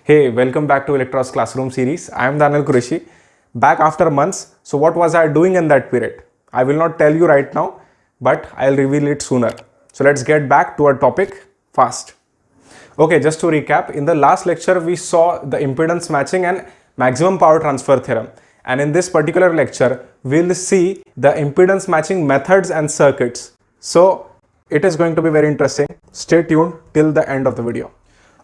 Hey, welcome back to Electros Classroom series. I am Daniyal Qureshi, back after months. So what was I doing in that period? I will not tell you right now, but I'll reveal it sooner. So let's get back to our topic fast. Okay, just to recap, in the last lecture we saw the impedance matching and maximum power transfer theorem. And in this particular lecture, we'll see the impedance matching methods and circuits. So it is going to be very interesting. Stay tuned till the end of the video.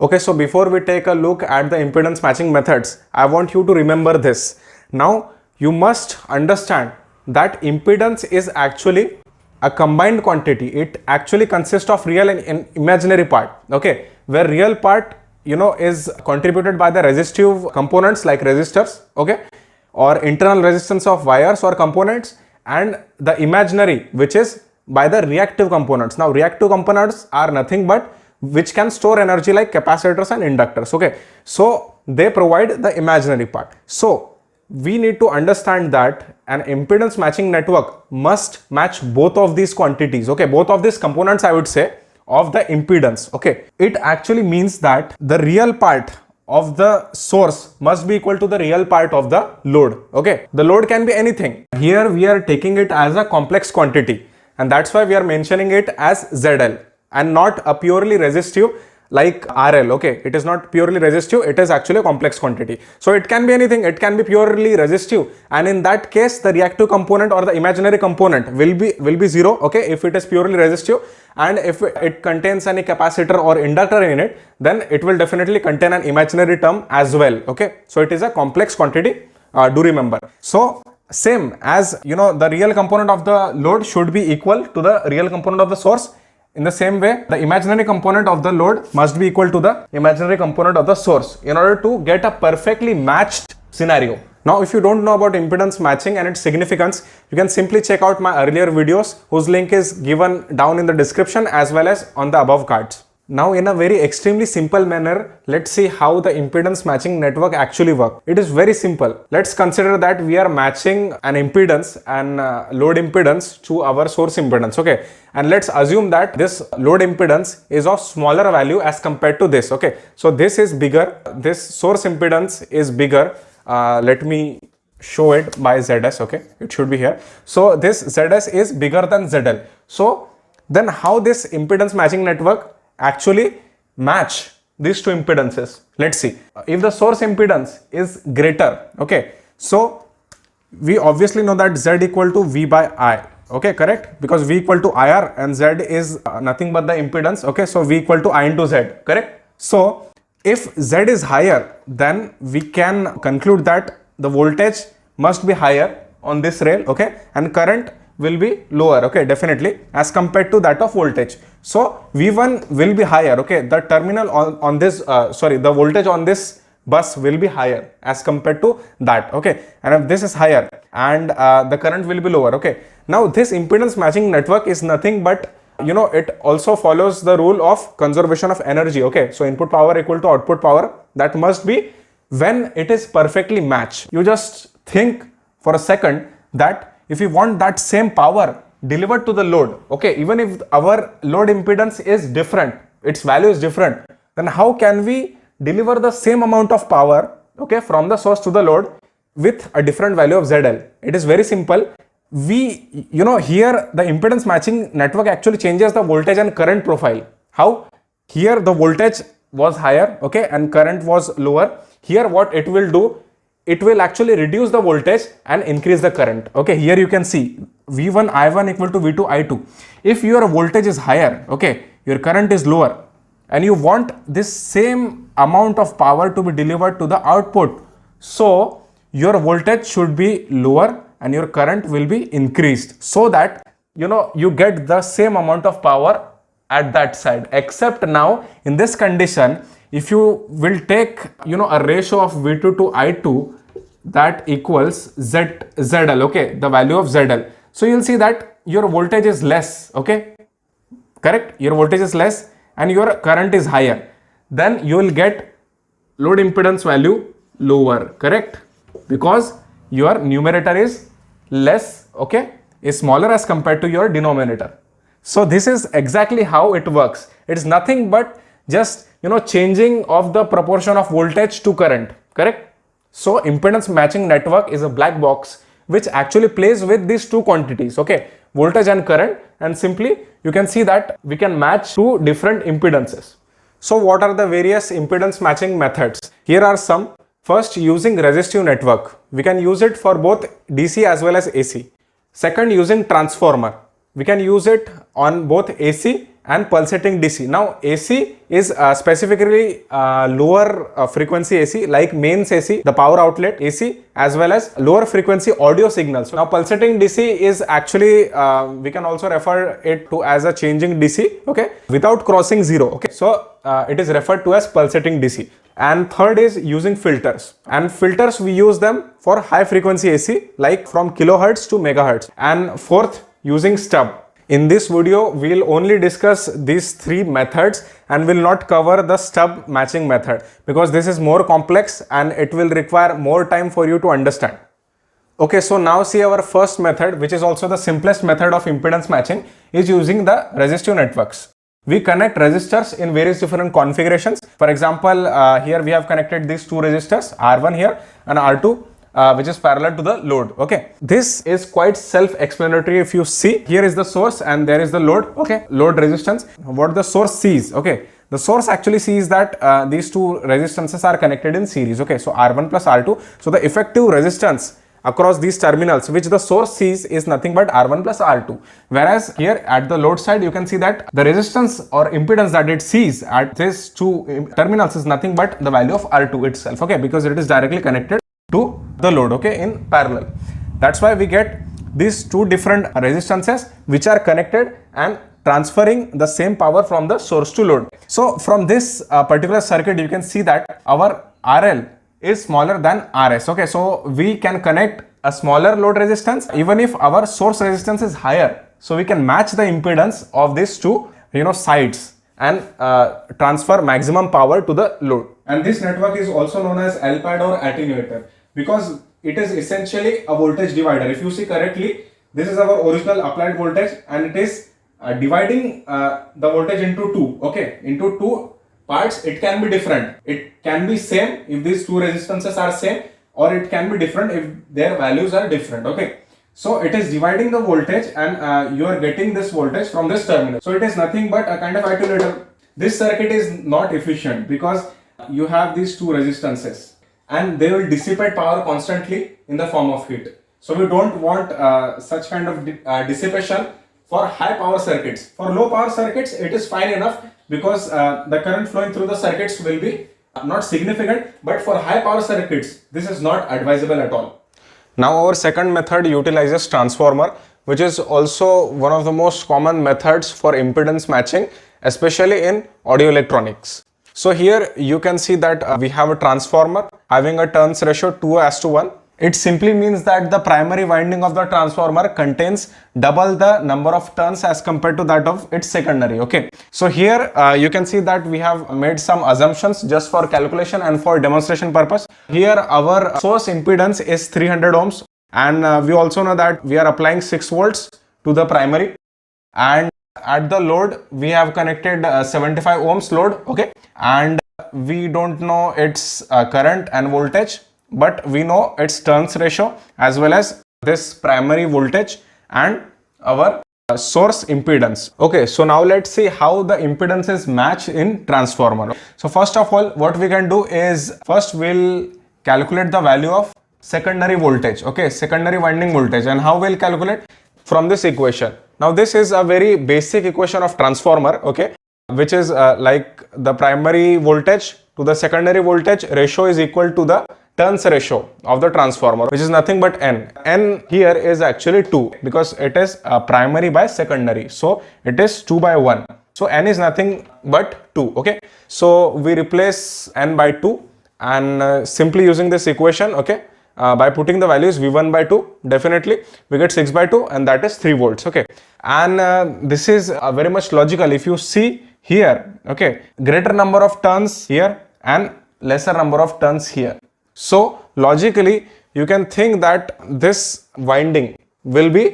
Okay, so before we take a look at the impedance matching methods, I want you to remember this. Now, you must understand that impedance is actually a combined quantity. It actually consists of real and imaginary part, okay, where real part, is contributed by the resistive components like resistors, okay, or internal resistance of wires or components, and the imaginary, which is by the reactive components. Now, reactive components are nothing but which can store energy like capacitors and inductors, okay. So they provide the imaginary part. So we need to understand that an impedance matching network must match both of these quantities, okay, both of these components, I would say, of the impedance, okay. It actually means that the real part of the source must be equal to the real part of the load, okay. The load can be anything. Here we are taking it as a complex quantity, and that's why we are mentioning it as ZL and not a purely resistive like RL, okay. It is not purely resistive, it is actually a complex quantity. So it can be anything, it can be purely resistive, and in that case the reactive component or the imaginary component will be zero, okay, if it is purely resistive. And if it contains any capacitor or inductor in it, then it will definitely contain an imaginary term as well, okay. So it is a complex quantity, do remember. So same as the real component of the load should be equal to the real component of the source. In the same way, the imaginary component of the load must be equal to the imaginary component of the source in order to get a perfectly matched scenario. Now, if you don't know about impedance matching and its significance, you can simply check out my earlier videos whose link is given down in the description as well as on the above cards. Now, in a very extremely simple manner, let's see how the impedance matching network actually works. It is very simple. Let's consider that we are matching an impedance and load impedance to our source impedance, okay. And let's assume that this load impedance is of smaller value as compared to this, okay. So this is bigger, this source impedance is bigger. Let me show it by ZS, okay. It should be here. So this ZS is bigger than ZL. So then how this impedance matching network actually match these two impedances? Let's see. If the source impedance is greater, okay, so we obviously know that Z equal to V by I, okay, correct, because V equal to IR and Z is nothing but the impedance, okay, so V equal to I into Z, correct. So if Z is higher, then we can conclude that the voltage must be higher on this rail, okay, and current will be lower, okay, definitely, as compared to that of voltage. So V1 will be higher, okay, the terminal on this, the voltage on this bus will be higher as compared to that, okay, and if this is higher and the current will be lower, okay. Now this impedance matching network is nothing but, it also follows the rule of conservation of energy, okay. So input power equal to output power, that must be when it is perfectly matched. You just think for a second that if you want that same power delivered to the load, okay, even if our load impedance is different, its value is different, then how can we deliver the same amount of power, okay, from the source to the load with a different value of ZL? It is very simple. Here the impedance matching network actually changes the voltage and current profile. How? Here the voltage was higher, okay, and current was lower. Here what it will do, it will actually reduce the voltage and increase the current, okay. Here you can see V1 I1 equal to V2 I2. If your voltage is higher, okay, your current is lower, and you want this same amount of power to be delivered to the output, so your voltage should be lower and your current will be increased, so that you get the same amount of power at that side. Except now in this condition, if you will take a ratio of V2 to I2, that equals ZL, okay, the value of ZL. So you'll see that your voltage is less, okay, correct, your voltage is less and your current is higher, then you will get load impedance value lower, correct, because your numerator is less, okay, is smaller as compared to your denominator. So this is exactly how it works. It is nothing but just changing of the proportion of voltage to current, correct? So impedance matching network is a black box which actually plays with these two quantities, okay, voltage and current, and simply you can see that we can match two different impedances. So what are the various impedance matching methods? Here are some. First, using resistive network. We can use it for both DC as well as AC. Second, using transformer. We can use it on both AC and pulsating DC. Now AC is specifically lower frequency AC, like mains AC, the power outlet AC, as well as lower frequency audio signals. Now pulsating DC is actually we can also refer it to as a changing DC, okay, without crossing zero, okay. So it is referred to as pulsating DC. And third is using filters, and filters we use them for high frequency AC, like from kilohertz to megahertz. And fourth, using stub. In this video, we'll only discuss these three methods and will not cover the stub matching method because this is more complex and it will require more time for you to understand. Okay, so now see our first method, which is also the simplest method of impedance matching, is using the resistive networks. We connect resistors in various different configurations. For example, here we have connected these two resistors, R1 here and R2. Which is parallel to the load, okay. This is quite self-explanatory. If you see, here is the source and there is the load, okay, load resistance. What the source sees, okay, the source actually sees that these two resistances are connected in series, okay, so R1 plus R2. So the effective resistance across these terminals which the source sees is nothing but R1 plus R2. Whereas here at the load side, you can see that the resistance or impedance that it sees at these two terminals is nothing but the value of R2 itself, okay, because it is directly connected to the load, okay, in parallel. That's why we get these two different resistances which are connected and transferring the same power from the source to load. So from this particular circuit, you can see that our RL is smaller than RS, okay. So we can connect a smaller load resistance even if our source resistance is higher. So we can match the impedance of these two, sides and transfer maximum power to the load. And this network is also known as LPAD or attenuator, because it is essentially a voltage divider. If you see correctly, this is our original applied voltage and it is dividing the voltage into two, okay, into two parts. It can be different. It can be same if these two resistances are same, or it can be different if their values are different, okay. So it is dividing the voltage and you are getting this voltage from this terminal. So it is nothing but a kind of attenuator. This circuit is not efficient because you have these two resistances and they will dissipate power constantly in the form of heat. So we don't want such kind of dissipation for high power circuits. For low power circuits, it is fine enough because the current flowing through the circuits will be not significant, but for high power circuits, this is not advisable at all. Now our second method utilizes transformer, which is also one of the most common methods for impedance matching, especially in audio electronics. So here you can see that we have a transformer having a turns ratio 2:1. It simply means that the primary winding of the transformer contains double the number of turns as compared to that of its secondary, okay. So here you can see that we have made some assumptions just for calculation and for demonstration purpose. Here our source impedance is 300 ohms and we also know that we are applying 6 volts to the primary, and at the load we have connected 75 ohms load, okay, and we don't know its current and voltage, but we know its turns ratio as well as this primary voltage and our source impedance. Okay, so now let's see how the impedances match in transformer. So first of all, what we can do is first we'll calculate the value of secondary voltage, okay, secondary winding voltage. And how we'll calculate? From this equation. Now this is a very basic equation of transformer, okay, which is like the primary voltage to the secondary voltage ratio is equal to the turns ratio of the transformer, which is nothing but N. N here is actually 2 because it is primary by secondary. So it is 2/1. So N is nothing but 2, okay. So we replace N by 2 and simply using this equation, okay, by putting the values V1/2, definitely we get 6/2 and that is 3 volts, okay. And this is very much logical. If you see here, okay, greater number of turns here and lesser number of turns here. So logically you can think that this winding will be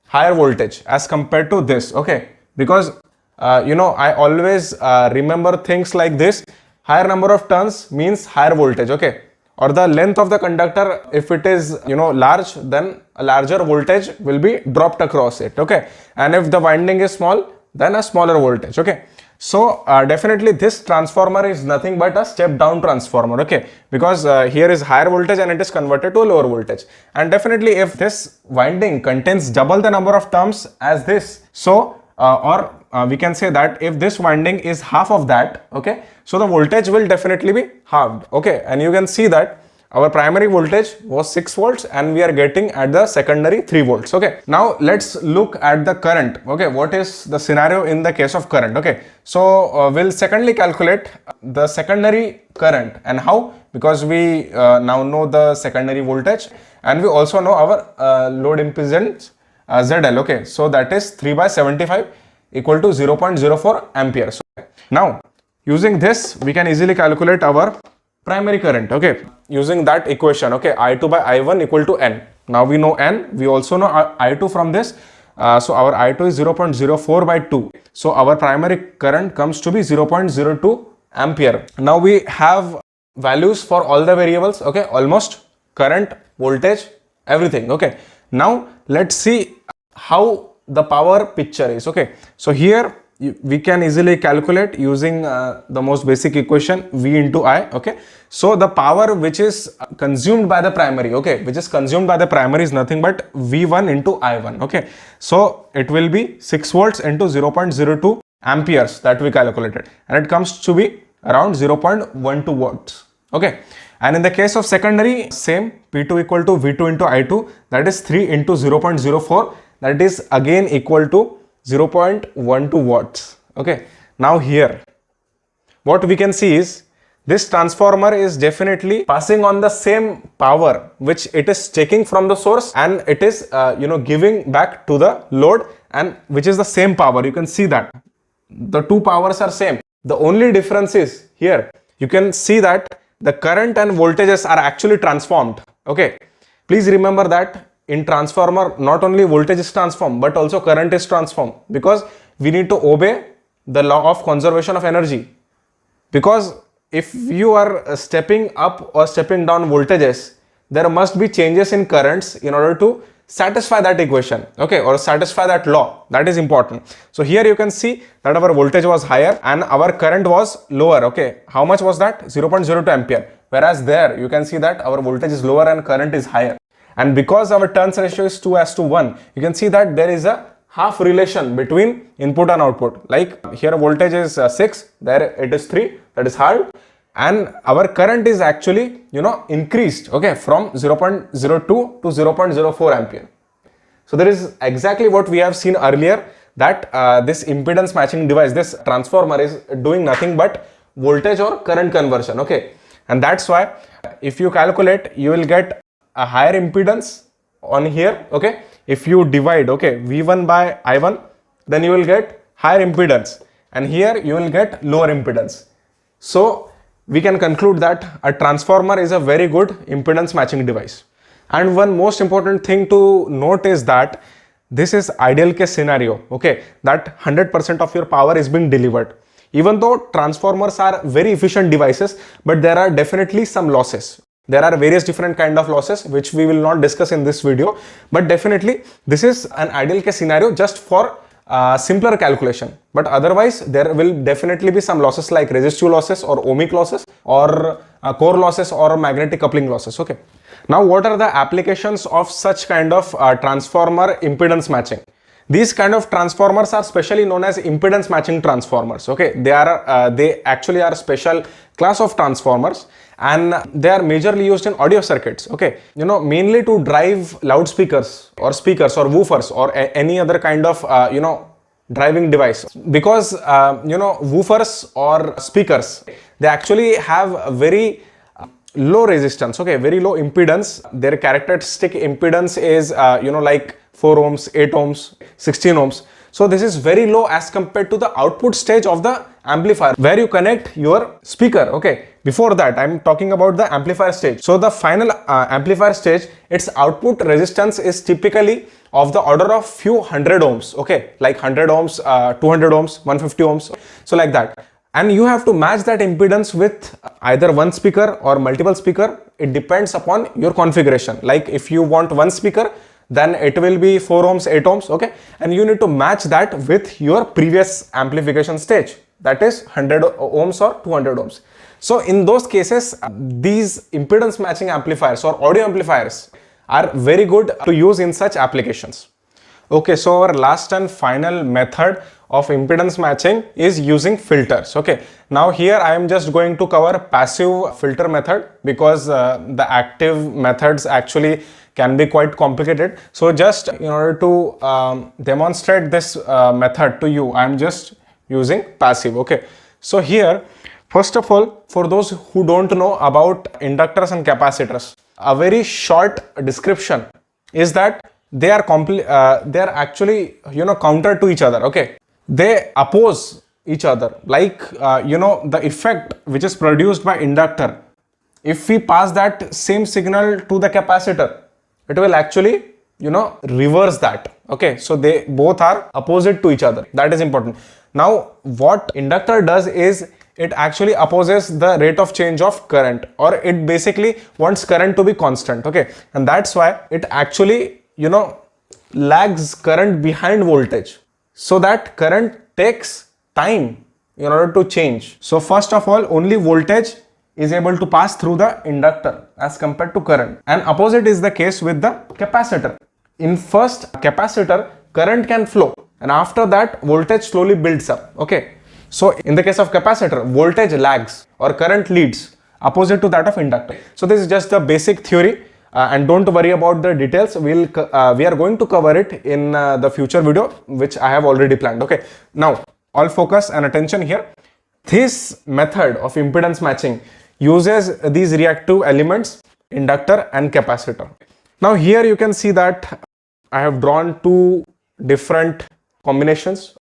higher voltage as compared to this, okay, because I always remember things like this. Higher number of turns means higher voltage, okay? Or the length of the conductor, if it is, large, then a larger voltage will be dropped across it, okay? And if the winding is small, then a smaller voltage, okay? So definitely this transformer is nothing but a step down transformer, okay? Because here is higher voltage and it is converted to a lower voltage. And definitely if this winding contains double the number of turns as this, so we can say that if this winding is half of that, okay, so the voltage will definitely be halved, okay? And you can see that our primary voltage was 6 volts and we are getting at the secondary 3 volts, okay? Now let's look at the current, okay? What is the scenario in the case of current, okay? So we'll secondly calculate the secondary current. And how? Because we now know the secondary voltage and we also know our load impedance ZL, okay? So that is 3 by 75 equal to 0.04 amperes. Now using this we can easily calculate our primary current, okay, using that equation, okay, I2 by I1 equal to N. Now we know N, we also know I2 from this, so our I2 is 0.04 by 2, so our primary current comes to be 0.02 ampere. Now we have values for all the variables, okay, almost current, voltage, everything, okay. Now let's see how the power picture is, okay. So here we can easily calculate using the most basic equation V into I, okay. So the power which is consumed by the primary, okay, which is consumed by the primary is nothing but V1 into I1, okay. So it will be 6 volts into 0.02 amperes that we calculated, and it comes to be around 0.12 watts, okay. And in the case of secondary, same, P2 equal to V2 into I2, that is 3 into 0.04, that is again equal to 0.12 watts, okay. Now here what we can see is this transformer is definitely passing on the same power which it is taking from the source, and it is giving back to the load, and which is the same power. You can see that the two powers are same. The only difference is here you can see that the current and voltages are actually transformed, okay. Please remember that in transformer not only voltage is transformed but also current is transformed, because we need to obey the law of conservation of energy. Because if you are stepping up or stepping down voltages, there must be changes in currents in order to satisfy that equation, okay, or satisfy that law. That is important. So here you can see that our voltage was higher and our current was lower, okay. How much was that? 0.02 ampere. Whereas there you can see that our voltage is lower and current is higher. And because our turns ratio is 2:1, you can see that there is a half relation between input and output. Like here voltage is 6, there it is 3, that is halved, and our current is actually increased, okay, from 0.02 to 0.04 ampere. So there is exactly what we have seen earlier, that this impedance matching device, this transformer, is doing nothing but voltage or current conversion, okay. And that's why if you calculate, you will get a higher impedance on here, okay. If you divide, okay, V1 by I1, then you will get higher impedance, and here you will get lower impedance. So we can conclude that a transformer is a very good impedance matching device. And one most important thing to note is that this is ideal case scenario, okay, that 100% of your power is being delivered. Even though transformers are very efficient devices, but there are definitely some losses. There are various different kind of losses which we will not discuss in this video, but definitely this is an ideal case scenario just for simpler calculation. But otherwise there will definitely be some losses like resistive losses or ohmic losses or core losses or magnetic coupling losses, okay. Now what are the applications of such kind of transformer impedance matching? These kind of transformers are specially known as impedance matching transformers, okay. They actually are a special class of transformers, and they are majorly used in audio circuits, okay, mainly to drive loudspeakers or speakers or woofers or any other kind of driving device. Because woofers or speakers, they actually have a very low resistance, okay, very low impedance. Their characteristic impedance is like 4 ohms, 8 ohms, 16 ohms. So this is very low as compared to the output stage of the amplifier where you connect your speaker, okay. Before that, I'm talking about the amplifier stage. So the final amplifier stage, its output resistance is typically of the order of few hundred ohms, okay, like 100 ohms, 200 ohms, 150 ohms, so like that. And you have to match that impedance with either one speaker or multiple speaker. It depends upon your configuration. Like if you want one speaker, then it will be 4 ohms, 8 ohms, okay, and you need to match that with your previous amplification stage, that is 100 ohms or 200 ohms. So in those cases, these impedance matching amplifiers or audio amplifiers are very good to use in such applications. Okay, so our last and final method of impedance matching is using filters. Okay, now here I am just going to cover passive filter method because the active methods actually can be quite complicated. So just in order to demonstrate this method to you, I am just using passive. Okay, so here, first of all, for those who don't know about inductors and capacitors, a very short description is that they are actually counter to each other. Okay, they oppose each other. Like the effect which is produced by inductor, if we pass that same signal to the capacitor, it will actually reverse that. Okay, so they both are opposite to each other. That is important. Now what inductor does is it actually opposes the rate of change of current, or it basically wants current to be constant. Okay, and that's why it actually lags current behind voltage, so that current takes time in order to change. So first of all, only voltage is able to pass through the inductor as compared to current, and opposite is the case with the capacitor. In first capacitor, current can flow, and after that voltage slowly builds up. Okay, so in the case of capacitor, voltage lags or current leads, opposite to that of inductor. So this is just the basic theory, and don't worry about the details. We are going to cover it in the future video which I have already planned. Okay, now all focus and attention here. This method of impedance matching uses these reactive elements, inductor and capacitor. Now here you can see that I have drawn two different combinations,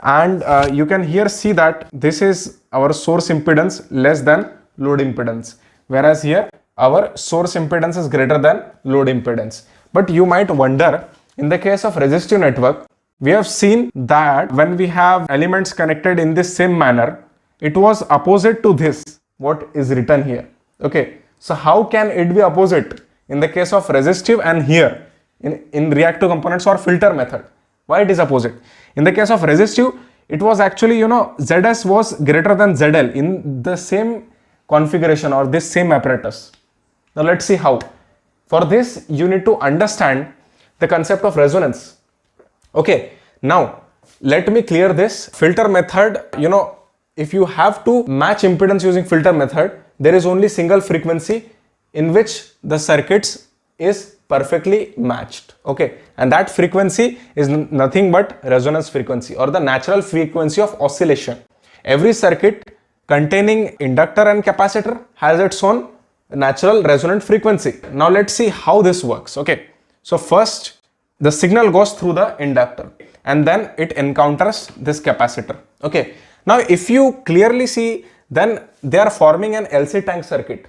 and you can here see that this is our source impedance less than load impedance, whereas here our source impedance is greater than load impedance. But you might wonder, in the case of resistive network, we have seen that when we have elements connected in this same manner, it was opposite to this what is written here. Okay, so how can it be opposite in the case of resistive and here in reactive components or filter method? Why it is opposite? In the case of resistive, it was actually ZS was greater than ZL in the same configuration or this same apparatus. Now let's see how. For this you need to understand the concept of resonance. Okay, now let me clear this. Filter method, if you have to match impedance using filter method, there is only single frequency in which the circuits is perfectly matched. Okay, and that frequency is nothing but resonance frequency or the natural frequency of oscillation. Every circuit containing inductor and capacitor has its own natural resonant frequency. Now let's see how this works. Okay, so first the signal goes through the inductor and then it encounters this capacitor. Okay, now if you clearly see, then they are forming an LC tank circuit.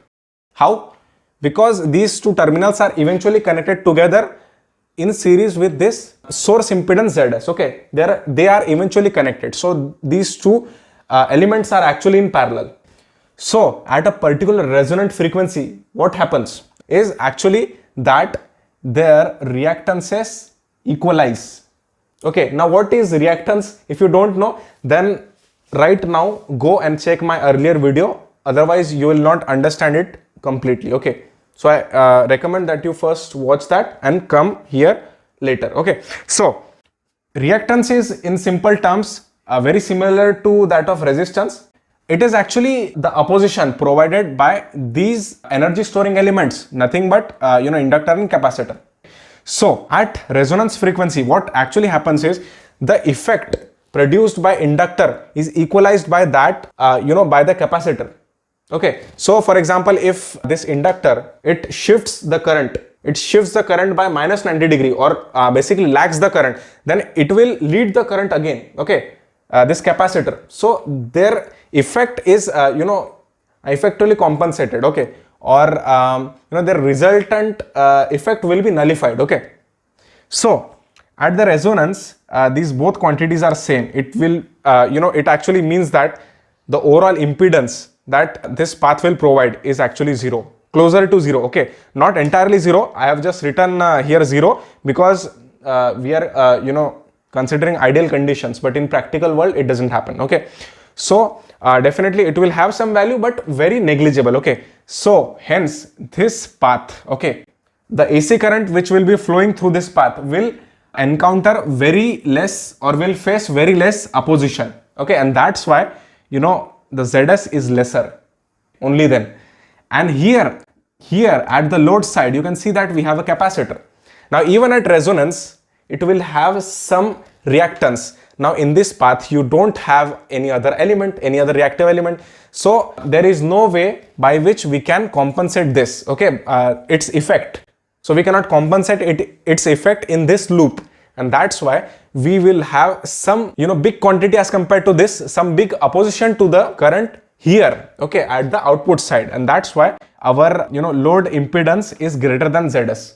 How? Because these two terminals are eventually connected together in series with this source impedance ZS. Okay, they are eventually connected. So these two elements are actually in parallel. So at a particular resonant frequency, what happens is actually that their reactances equalize. Okay, now what is reactance? If you don't know, then right now go and check my earlier video, otherwise you will not understand it completely. Okay, so I recommend that you first watch that and come here later. Okay, so reactance is in simple terms very similar to that of resistance. It is actually the opposition provided by these energy storing elements, nothing but inductor and capacitor. So at resonance frequency, what actually happens is the effect produced by inductor is equalized by that by the capacitor. Okay, so for example, if this inductor, it shifts the current by minus 90 degree or basically lags the current, then it will lead the current again. Okay, this capacitor, so their effect is effectively compensated, okay, or the resultant effect will be nullified, okay. So at the resonance, these both quantities are same. It will, it actually means that the overall impedance that this path will provide is actually zero, closer to zero, okay, not entirely zero. I have just written here zero because we are, considering ideal conditions, but in practical world it doesn't happen, okay. So definitely it will have some value, but very negligible, okay. So hence this path, okay, the AC current which will be flowing through this path will encounter very less or will face very less opposition, okay, and that's why the ZS is lesser only then. And here at the load side you can see that we have a capacitor. Now even at resonance it will have some reactance. Now in this path you don't have any other element, any other reactive element, so there is no way by which we can compensate this, okay, its effect. So we cannot compensate its effect in this loop, and that's why we will have some big quantity as compared to this, some big opposition to the current here, okay, at the output side, and that's why our load impedance is greater than ZS.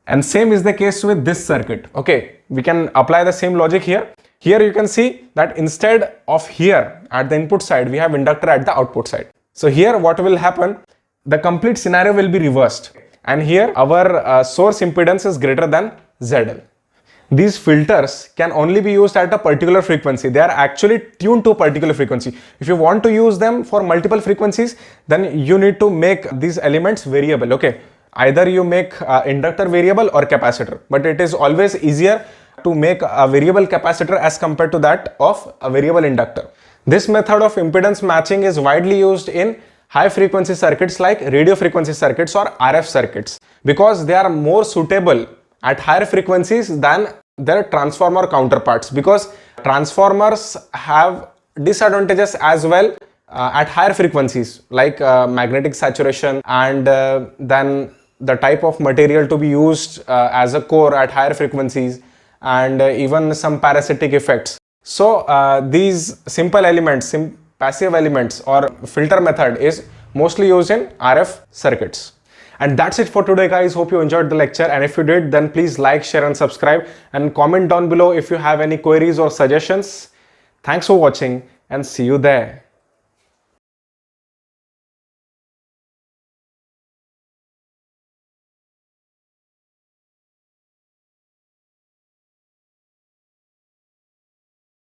And same is the case with this circuit, okay. We can apply the same logic here. Here you can see that instead of here at the input side we have inductor at the output side. So here what will happen, the complete scenario will be reversed, and here our source impedance is greater than ZL. These filters can only be used at a particular frequency. They are actually tuned to a particular frequency. If you want to use them for multiple frequencies, then you need to make these elements variable, okay. Either you make inductor variable or capacitor, but it is always easier to make a variable capacitor as compared to that of a variable inductor. This method of impedance matching is widely used in high frequency circuits like radio frequency circuits or RF circuits, because they are more suitable at higher frequencies than their transformer counterparts, because transformers have disadvantages as well at higher frequencies like magnetic saturation, and then the type of material to be used as a core at higher frequencies, and even some parasitic effects. So these simple elements, passive elements or filter method is mostly used in RF circuits. And that's it for today, guys. Hope you enjoyed the lecture, and if you did, then please like, share and subscribe, and comment down below if you have any queries or suggestions. Thanks for watching and see you there.